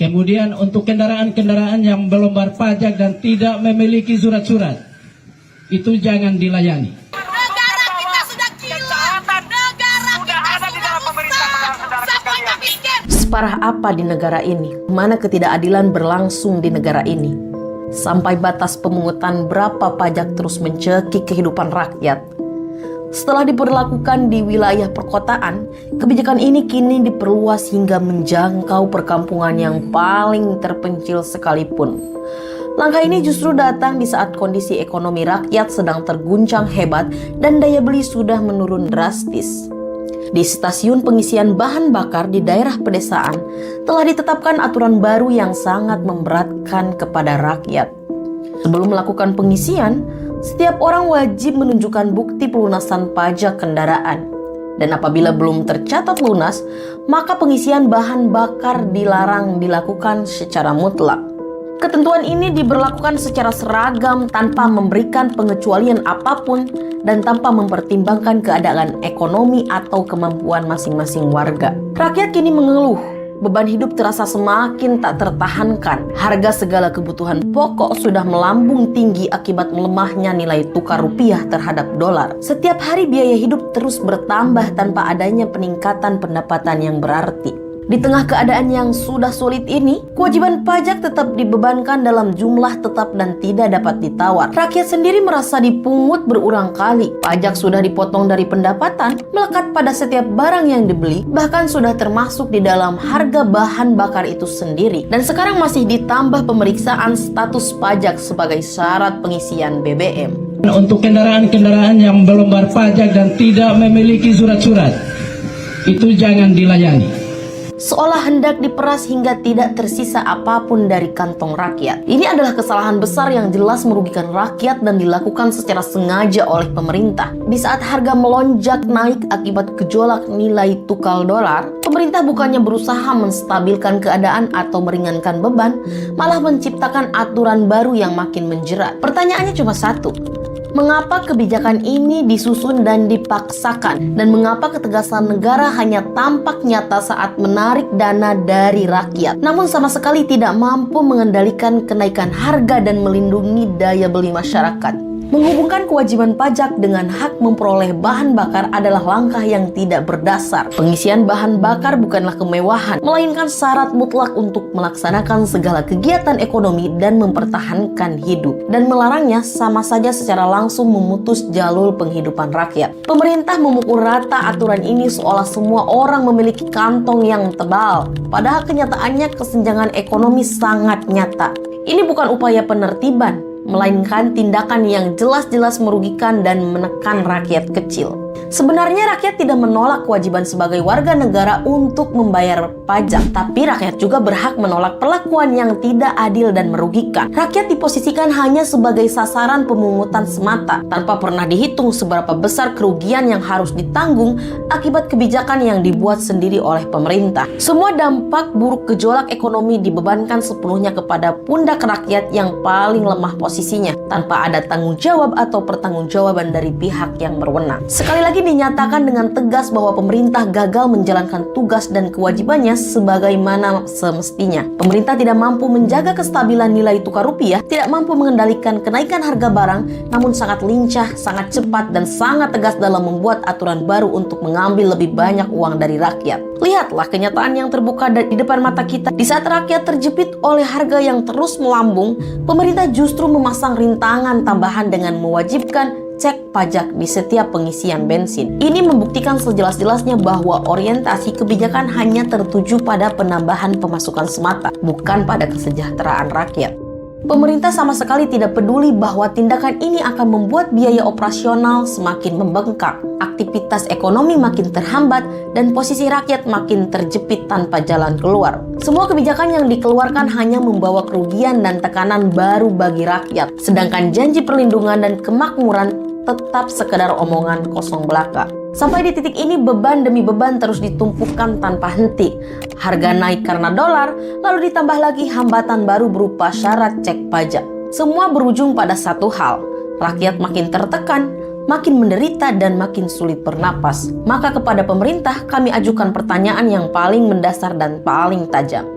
Kemudian untuk kendaraan-kendaraan yang belum bayar pajak dan tidak memiliki surat-surat, itu jangan dilayani. Negara kita sudah gila, negara kita sudah rusak, semuanya miskin. Separah apa di negara ini? Mana ketidakadilan berlangsung di negara ini? Sampai batas pemungutan berapa pajak terus mencekik kehidupan rakyat. Setelah diberlakukan di wilayah perkotaan, kebijakan ini kini diperluas hingga menjangkau perkampungan yang paling terpencil sekalipun. Langkah ini justru datang di saat kondisi ekonomi rakyat sedang terguncang hebat dan daya beli sudah menurun drastis. Di stasiun pengisian bahan bakar di daerah pedesaan telah ditetapkan aturan baru yang sangat memberatkan kepada rakyat. Sebelum melakukan pengisian, setiap orang wajib menunjukkan bukti pelunasan pajak kendaraan. Dan apabila belum tercatat lunas, maka pengisian bahan bakar dilarang dilakukan secara mutlak. Ketentuan ini diberlakukan secara seragam tanpa memberikan pengecualian apapun dan tanpa mempertimbangkan keadaan ekonomi atau kemampuan masing-masing warga. Rakyat kini mengeluh, beban hidup terasa semakin tak tertahankan. Harga segala kebutuhan pokok sudah melambung tinggi akibat melemahnya nilai tukar rupiah terhadap dolar. Setiap hari biaya hidup terus bertambah tanpa adanya peningkatan pendapatan yang berarti. Di tengah keadaan yang sudah sulit ini, kewajiban pajak tetap dibebankan dalam jumlah tetap dan tidak dapat ditawar. Rakyat sendiri merasa dipungut berulang kali. Pajak sudah dipotong dari pendapatan, melekat pada setiap barang yang dibeli, bahkan sudah termasuk di dalam harga bahan bakar itu sendiri. Dan sekarang masih ditambah pemeriksaan status pajak sebagai syarat pengisian BBM. Untuk kendaraan-kendaraan yang belum bayar pajak dan tidak memiliki surat-surat, itu jangan dilayani. Seolah hendak diperas hingga tidak tersisa apapun dari kantong rakyat. Ini adalah kesalahan besar yang jelas merugikan rakyat dan dilakukan secara sengaja oleh pemerintah. Di saat harga melonjak naik akibat gejolak nilai tukar dolar, pemerintah bukannya berusaha menstabilkan keadaan atau meringankan beban, malah menciptakan aturan baru yang makin menjerat. Pertanyaannya cuma satu. Mengapa kebijakan ini disusun dan dipaksakan? Dan mengapa ketegasan negara hanya tampak nyata saat menarik dana dari rakyat, namun sama sekali tidak mampu mengendalikan kenaikan harga dan melindungi daya beli masyarakat? Menghubungkan kewajiban pajak dengan hak memperoleh bahan bakar adalah langkah yang tidak berdasar. Pengisian bahan bakar bukanlah kemewahan, melainkan syarat mutlak untuk melaksanakan segala kegiatan ekonomi dan mempertahankan hidup. Dan melarangnya sama saja secara langsung memutus jalur penghidupan rakyat. Pemerintah memukul rata aturan ini seolah semua orang memiliki kantong yang tebal. Padahal kenyataannya kesenjangan ekonomi sangat nyata. Ini bukan upaya penertiban, melainkan tindakan yang jelas-jelas merugikan dan menekan rakyat kecil. Sebenarnya rakyat tidak menolak kewajiban sebagai warga negara untuk membayar pajak, tapi rakyat juga berhak menolak perlakuan yang tidak adil dan merugikan. Rakyat diposisikan hanya sebagai sasaran pemungutan semata, tanpa pernah dihitung seberapa besar kerugian yang harus ditanggung akibat kebijakan yang dibuat sendiri oleh pemerintah. Semua dampak buruk gejolak ekonomi dibebankan sepenuhnya kepada pundak rakyat yang paling lemah posisinya, tanpa ada tanggung jawab atau pertanggungjawaban dari pihak yang berwenang. Sekali lagi dinyatakan dengan tegas bahwa pemerintah gagal menjalankan tugas dan kewajibannya sebagaimana semestinya. Pemerintah tidak mampu menjaga kestabilan nilai tukar rupiah, tidak mampu mengendalikan kenaikan harga barang, namun sangat lincah, sangat cepat, dan sangat tegas dalam membuat aturan baru untuk mengambil lebih banyak uang dari rakyat. Lihatlah kenyataan yang terbuka di depan mata kita. Di saat rakyat terjepit oleh harga yang terus melambung, pemerintah justru memasang rintangan tambahan dengan mewajibkan cek pajak di setiap pengisian bensin. Ini membuktikan sejelas-jelasnya bahwa orientasi kebijakan hanya tertuju pada penambahan pemasukan semata, bukan pada kesejahteraan rakyat. Pemerintah sama sekali tidak peduli bahwa tindakan ini akan membuat biaya operasional semakin membengkak, aktivitas ekonomi makin terhambat, dan posisi rakyat makin terjepit tanpa jalan keluar. Semua kebijakan yang dikeluarkan hanya membawa kerugian dan tekanan baru bagi rakyat, sedangkan janji perlindungan dan kemakmuran tetap sekedar omongan kosong belaka. Sampai di titik ini beban demi beban terus ditumpukan tanpa henti. Harga naik karena dolar, lalu ditambah lagi hambatan baru berupa syarat cek pajak. Semua berujung pada satu hal, rakyat makin tertekan, makin menderita, dan makin sulit bernapas. Maka kepada pemerintah kami ajukan pertanyaan yang paling mendasar dan paling tajam.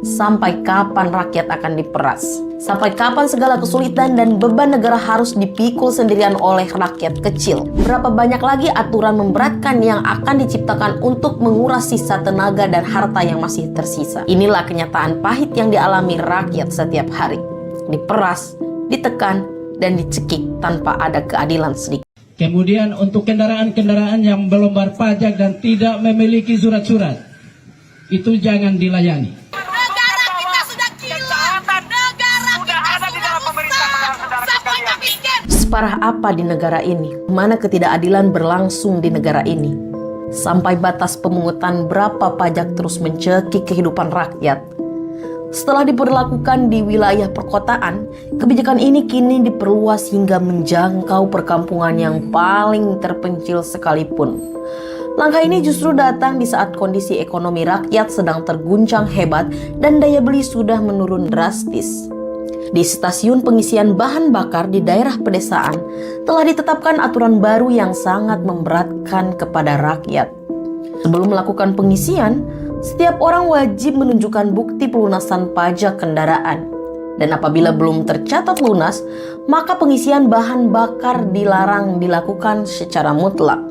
Sampai kapan rakyat akan diperas? Sampai kapan segala kesulitan dan beban negara harus dipikul sendirian oleh rakyat kecil? Berapa banyak lagi aturan memberatkan yang akan diciptakan untuk menguras sisa tenaga dan harta yang masih tersisa? Inilah kenyataan pahit yang dialami rakyat setiap hari. Diperas, ditekan, dan dicekik tanpa ada keadilan sedikit. Kemudian untuk kendaraan-kendaraan yang belum bayar pajak dan tidak memiliki surat-surat, itu jangan dilayani. Negara kita sudah gila. Negara kita sudah rusak. Semuanya miskin. Separah apa di negara ini? Mana ketidakadilan berlangsung di negara ini? Sampai batas pemungutan berapa pajak terus mencekik kehidupan rakyat. Setelah diberlakukan di wilayah perkotaan, kebijakan ini kini diperluas hingga menjangkau perkampungan yang paling terpencil sekalipun. Langkah ini justru datang di saat kondisi ekonomi rakyat sedang terguncang hebat dan daya beli sudah menurun drastis. Di stasiun pengisian bahan bakar di daerah pedesaan telah ditetapkan aturan baru yang sangat memberatkan kepada rakyat. Sebelum melakukan pengisian, setiap orang wajib menunjukkan bukti pelunasan pajak kendaraan. Dan apabila belum tercatat lunas, maka pengisian bahan bakar dilarang dilakukan secara mutlak.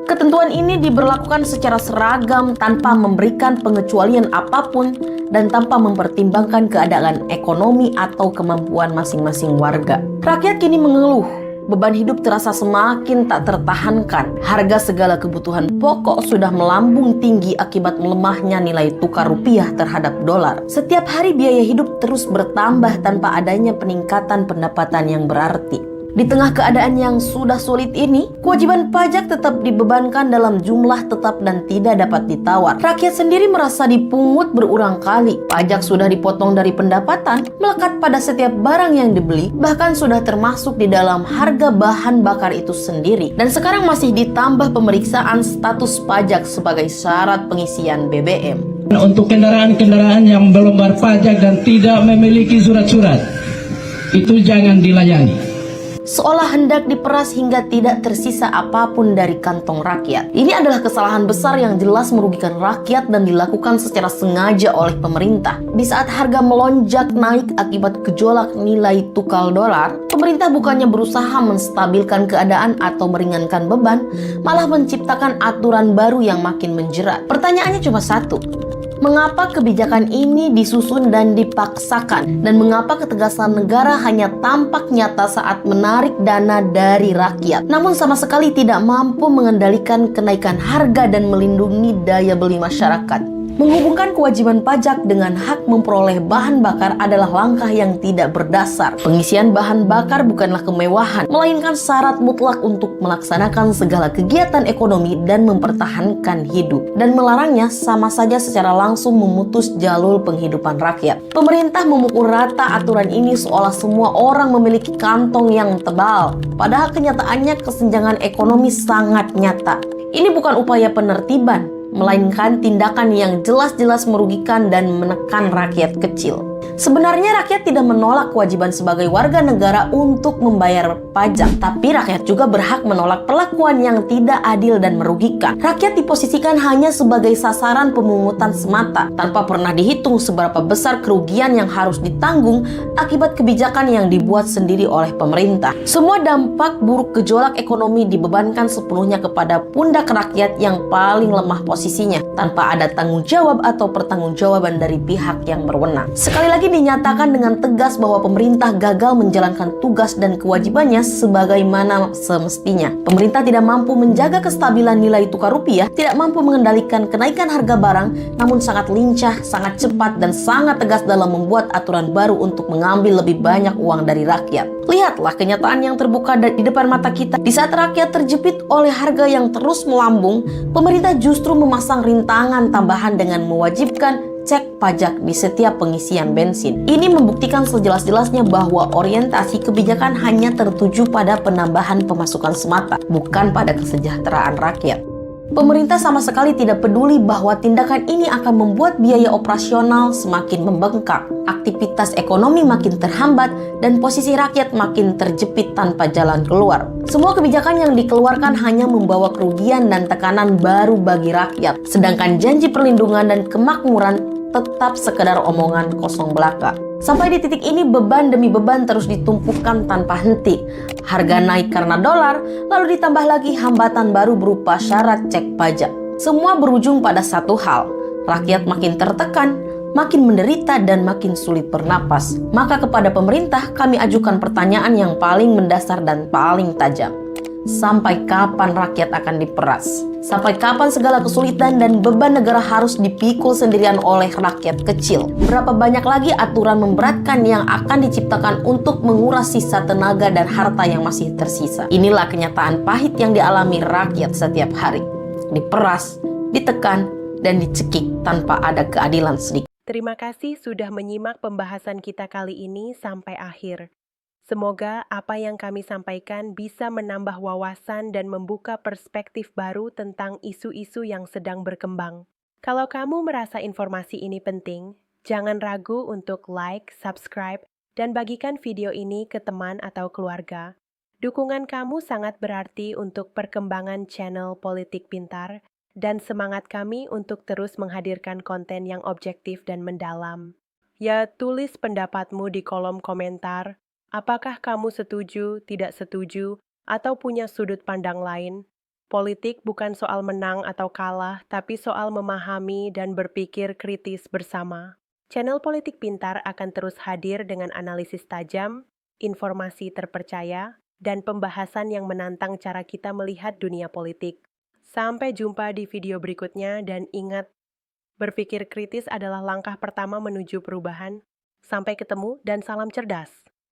Ketentuan ini diberlakukan secara seragam tanpa memberikan pengecualian apapun dan tanpa mempertimbangkan keadaan ekonomi atau kemampuan masing-masing warga. Rakyat kini mengeluh, beban hidup terasa semakin tak tertahankan. Harga segala kebutuhan pokok sudah melambung tinggi akibat melemahnya nilai tukar rupiah terhadap dolar. Setiap hari biaya hidup terus bertambah tanpa adanya peningkatan pendapatan yang berarti. Di tengah keadaan yang sudah sulit ini, kewajiban pajak tetap dibebankan dalam jumlah tetap dan tidak dapat ditawar. Rakyat sendiri merasa dipungut berulang kali. Pajak sudah dipotong dari pendapatan, melekat pada setiap barang yang dibeli, bahkan sudah termasuk di dalam harga bahan bakar itu sendiri. Dan sekarang masih ditambah pemeriksaan status pajak sebagai syarat pengisian BBM. Untuk kendaraan-kendaraan yang belum bayar pajak dan tidak memiliki surat-surat, itu jangan dilayani. Seolah hendak diperas hingga tidak tersisa apapun dari kantong rakyat. Ini adalah kesalahan besar yang jelas merugikan rakyat dan dilakukan secara sengaja oleh pemerintah. Di saat harga melonjak naik akibat gejolak nilai tukar dolar, pemerintah bukannya berusaha menstabilkan keadaan atau meringankan beban, malah menciptakan aturan baru yang makin menjerat. Pertanyaannya cuma satu. Mengapa kebijakan ini disusun dan dipaksakan? Dan mengapa ketegasan negara hanya tampak nyata saat menarik dana dari rakyat, namun sama sekali tidak mampu mengendalikan kenaikan harga dan melindungi daya beli masyarakat? Menghubungkan kewajiban pajak dengan hak memperoleh bahan bakar adalah langkah yang tidak berdasar. Pengisian bahan bakar bukanlah kemewahan, melainkan syarat mutlak untuk melaksanakan segala kegiatan ekonomi dan mempertahankan hidup. Dan melarangnya sama saja secara langsung memutus jalur penghidupan rakyat. Pemerintah memukul rata aturan ini seolah semua orang memiliki kantong yang tebal. Padahal kenyataannya kesenjangan ekonomi sangat nyata. Ini bukan upaya penertiban, melainkan tindakan yang jelas-jelas merugikan dan menekan rakyat kecil. Sebenarnya rakyat tidak menolak kewajiban sebagai warga negara untuk membayar pajak, tapi rakyat juga berhak menolak perlakuan yang tidak adil dan merugikan. Rakyat diposisikan hanya sebagai sasaran pemungutan semata, tanpa pernah dihitung seberapa besar kerugian yang harus ditanggung akibat kebijakan yang dibuat sendiri oleh pemerintah. Semua dampak buruk gejolak ekonomi dibebankan sepenuhnya kepada pundak rakyat yang paling lemah posisinya, tanpa ada tanggung jawab atau pertanggungjawaban dari pihak yang berwenang. Sekali lagi dinyatakan dengan tegas bahwa pemerintah gagal menjalankan tugas dan kewajibannya sebagaimana semestinya. Pemerintah tidak mampu menjaga kestabilan nilai tukar rupiah, tidak mampu mengendalikan kenaikan harga barang, namun sangat lincah, sangat cepat, dan sangat tegas dalam membuat aturan baru untuk mengambil lebih banyak uang dari rakyat. Lihatlah kenyataan yang terbuka di depan mata kita. Di saat rakyat terjepit oleh harga yang terus melambung, pemerintah justru memasang rintangan tambahan dengan mewajibkan cek pajak di setiap pengisian bensin. Ini membuktikan sejelas-jelasnya bahwa orientasi kebijakan hanya tertuju pada penambahan pemasukan semata, bukan pada kesejahteraan rakyat. Pemerintah sama sekali tidak peduli bahwa tindakan ini akan membuat biaya operasional semakin membengkak, aktivitas ekonomi makin terhambat, dan posisi rakyat makin terjepit tanpa jalan keluar. Semua kebijakan yang dikeluarkan hanya membawa kerugian dan tekanan baru bagi rakyat, sedangkan janji perlindungan dan kemakmuran tetap sekedar omongan kosong belaka. Sampai di titik ini beban demi beban terus ditumpukan tanpa henti. Harga naik karena dolar, lalu ditambah lagi hambatan baru berupa syarat cek pajak. Semua berujung pada satu hal, rakyat makin tertekan, makin menderita dan makin sulit bernapas. Maka kepada pemerintah kami ajukan pertanyaan yang paling mendasar dan paling tajam. Sampai kapan rakyat akan diperas? Sampai kapan segala kesulitan dan beban negara harus dipikul sendirian oleh rakyat kecil? Berapa banyak lagi aturan memberatkan yang akan diciptakan untuk menguras sisa tenaga dan harta yang masih tersisa? Inilah kenyataan pahit yang dialami rakyat setiap hari. Diperas, ditekan, dan dicekik tanpa ada keadilan sedikit. Terima kasih sudah menyimak pembahasan kita kali ini sampai akhir. Semoga apa yang kami sampaikan bisa menambah wawasan dan membuka perspektif baru tentang isu-isu yang sedang berkembang. Kalau kamu merasa informasi ini penting, jangan ragu untuk like, subscribe, dan bagikan video ini ke teman atau keluarga. Dukungan kamu sangat berarti untuk perkembangan channel Politik Pintar dan semangat kami untuk terus menghadirkan konten yang objektif dan mendalam. Ya, tulis pendapatmu di kolom komentar. Apakah kamu setuju, tidak setuju, atau punya sudut pandang lain? Politik bukan soal menang atau kalah, tapi soal memahami dan berpikir kritis bersama. Channel Politik Pintar akan terus hadir dengan analisis tajam, informasi terpercaya, dan pembahasan yang menantang cara kita melihat dunia politik. Sampai jumpa di video berikutnya dan ingat, berpikir kritis adalah langkah pertama menuju perubahan. Sampai ketemu dan salam cerdas.